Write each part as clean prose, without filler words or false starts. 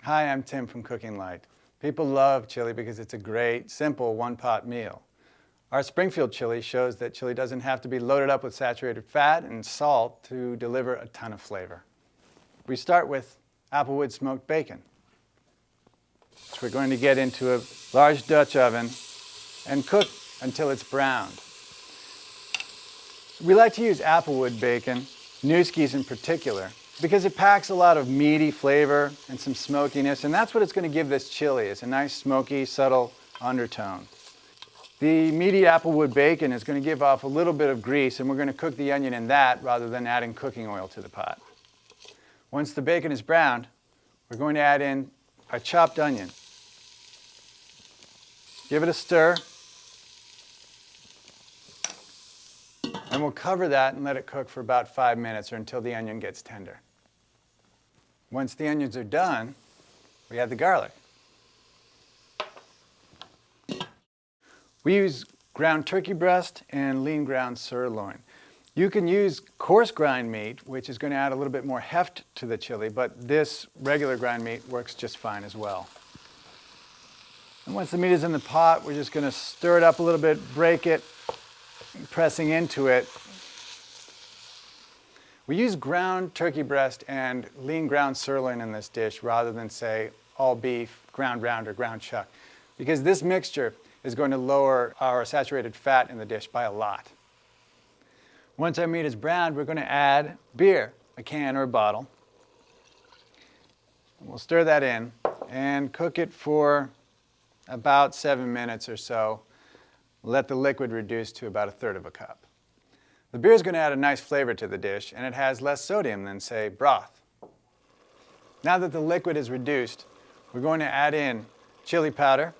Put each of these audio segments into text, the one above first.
Hi, I'm Tim from Cooking Light. People love chili because it's a great, simple one-pot meal. Our Springfield chili shows that chili doesn't have to be loaded up with saturated fat and salt to deliver a ton of flavor. We start with applewood smoked bacon, which we're going to get into a large Dutch oven and cook until it's browned. We like to use applewood bacon, Newski's in particular, because it packs a lot of meaty flavor and some smokiness, and that's what it's going to give this chili, is a nice smoky, subtle undertone. The meaty applewood bacon is going to give off a little bit of grease, and we're going to cook the onion in that rather than adding cooking oil to the pot. Once the bacon is browned, we're going to add in our chopped onion. Give it a stir, and we'll cover that and let it cook for about 5 minutes or until the onion gets tender. Once the onions are done, we add the garlic. We use ground turkey breast and lean ground sirloin. You can use coarse grind meat, which is going to add a little bit more heft to the chili, but this regular grind meat works just fine as well. And once the meat is in the pot, we're just going to stir it up a little bit, break it, pressing into it. We use ground turkey breast and lean ground sirloin in this dish rather than, say, all beef, ground round, or ground chuck, because this mixture is going to lower our saturated fat in the dish by a lot. Once our meat is browned, we're going to add beer, a can or a bottle. We'll stir that in and cook it for about 7 minutes or so. Let the liquid reduce to about 1/3 of a cup. The beer is going to add a nice flavor to the dish, and it has less sodium than, say, broth. Now that the liquid is reduced, we're going to add in chili powder,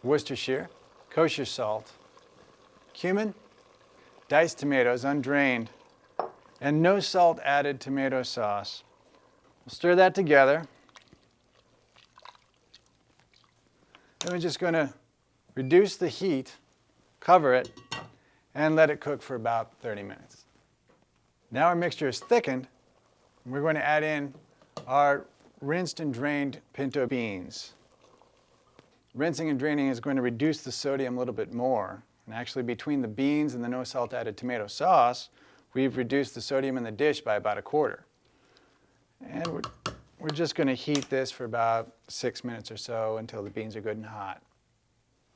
Worcestershire, kosher salt, cumin, diced tomatoes, undrained, and no salt added tomato sauce. We'll stir that together. Then we're just going to reduce the heat, cover it, and let it cook for about 30 minutes. Now our mixture is thickened. We're going to add in our rinsed and drained pinto beans. Rinsing and draining is going to reduce the sodium a little bit more. And actually, between the beans and the no salt added tomato sauce, we've reduced the sodium in the dish by about 1/4. And we're just going to heat this for about 6 minutes or so until the beans are good and hot.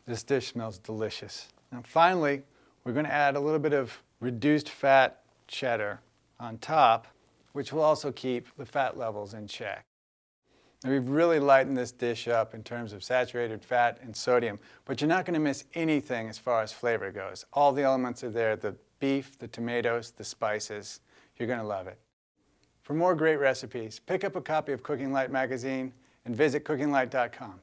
This dish smells delicious. Now finally, we're going to add a little bit of reduced fat cheddar on top, which will also keep the fat levels in check. Now, we've really lightened this dish up in terms of saturated fat and sodium, but you're not going to miss anything as far as flavor goes. All the elements are there, the beef, the tomatoes, the spices. You're going to love it. For more great recipes, pick up a copy of Cooking Light magazine and visit cookinglight.com.